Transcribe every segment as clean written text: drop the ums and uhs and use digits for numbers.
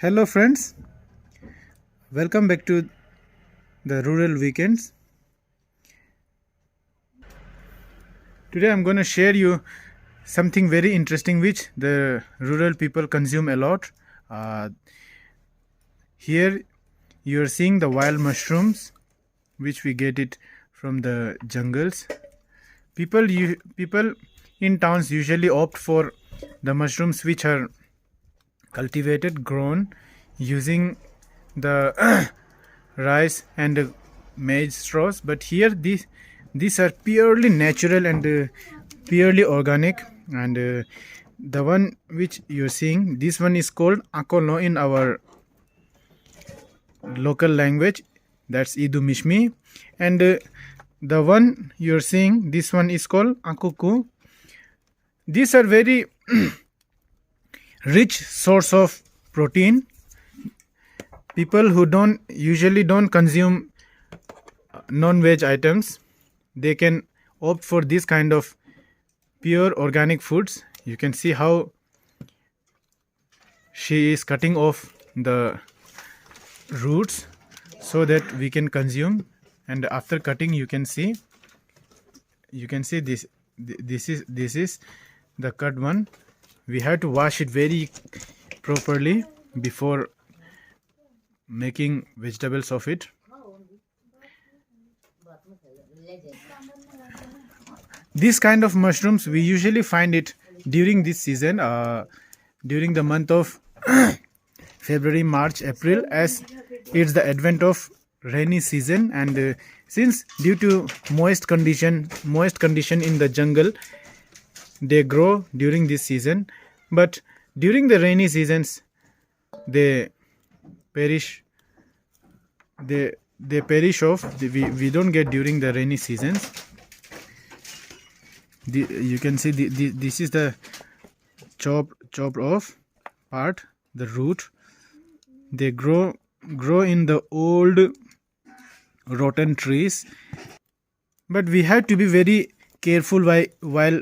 Hello friends, welcome back to the Rural Weekends. Today I'm going to share you something very interesting which the rural people consume a lot. Uh, Here you are seeing the wild mushrooms which we get it from the jungles. People in towns usually opt for the mushrooms which are cultivated, grown using the rice and maize straws. But here these are purely natural and purely organic. And the one which you're seeing, this one is called Akonlo in our local language. That's Idu Mishmi. And the one you're seeing, this one is called Akuku. These are very rich source of protein. People who don't consume non-veg items, they can opt for this kind of pure organic foods. You can see how she is cutting off the roots so that we can consume. And after cutting, you can see this is the cut one. We have to wash it very properly before making vegetables of it. This kind of mushrooms we usually find it during this season, during the month of February, March, April, as it's the advent of rainy season. And since due to moist condition in the jungle, they grow during this season. But during the rainy seasons, they perish. They perish off. We don't get during the rainy seasons. You can see this is the chopped off part, the root. They grow in the old rotten trees. But we have to be very careful while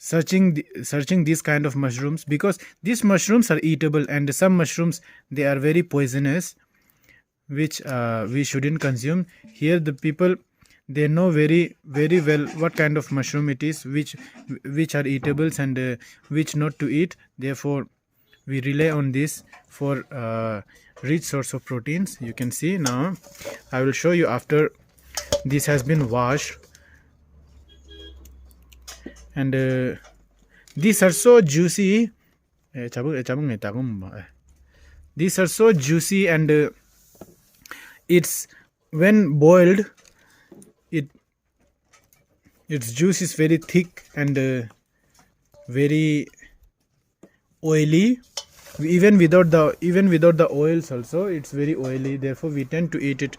searching these kind of mushrooms, because these mushrooms are eatable, and some mushrooms, they are very poisonous, which we shouldn't consume. Here the people, they know very well what kind of mushroom it is, which are eatables and which not to eat. Therefore we rely on this for rich source of proteins. You can see now, I will show you after this has been washed. And these are so juicy. These are so juicy, and it's when boiled, its juice is very thick and very oily. Even without the oils also, it's very oily. Therefore we tend to eat it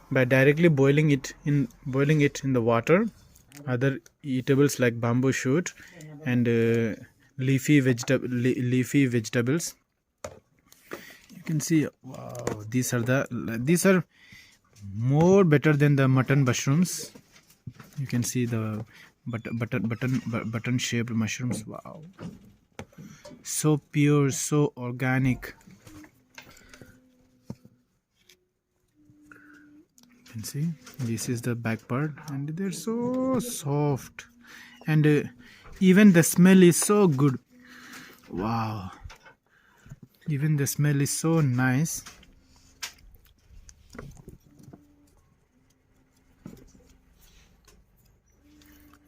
by directly boiling it in the water. Other eatables like bamboo shoot and leafy vegetables. You can see, wow, these are more better than the mutton mushrooms. You can see the button shaped mushrooms. Wow, so pure, so organic. You can see this is the back part, and they're so soft, and even the smell is so good. Wow, even the smell is so nice.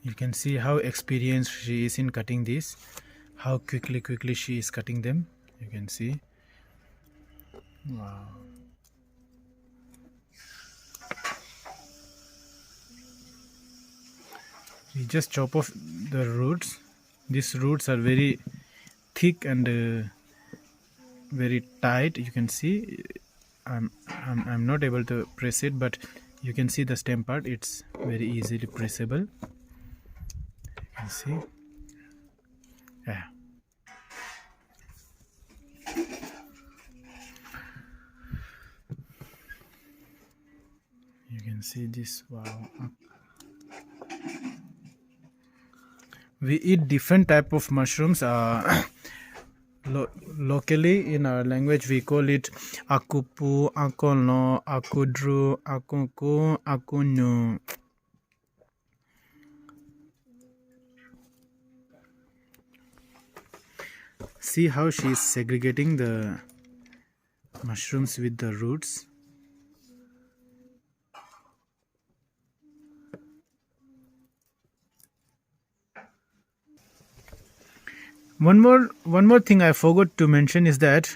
You can see how experienced she is in cutting these, how quickly she is cutting them. You can see. Wow. We just chop off the roots. These roots are very thick and very tight. You can see, I'm not able to press it, but you can see the stem part, it's very easily pressable. You can see, yeah. You can see this. Wow. We eat different type of mushrooms. locally in our language we call it akupu, akonlo, akudru, akuku, akunu. See how she is segregating the mushrooms with the roots. One more thing I forgot to mention is that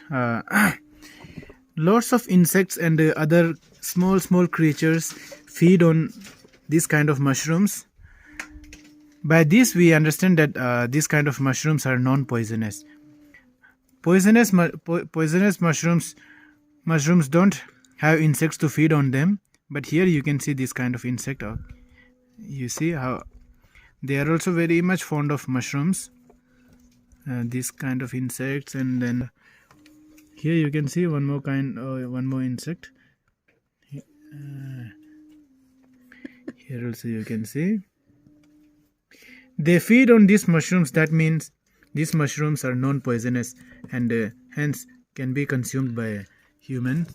lots of insects and other small creatures feed on this kind of mushrooms. By this we understand that these kind of mushrooms are non-poisonous. Poisonous mushrooms don't have insects to feed on them, but here you can see this kind of insect. You see how they are also very much fond of mushrooms, this kind of insects. And then here you can see one more insect. Here also you can see they feed on these mushrooms. That means these mushrooms are non-poisonous and hence can be consumed by humans.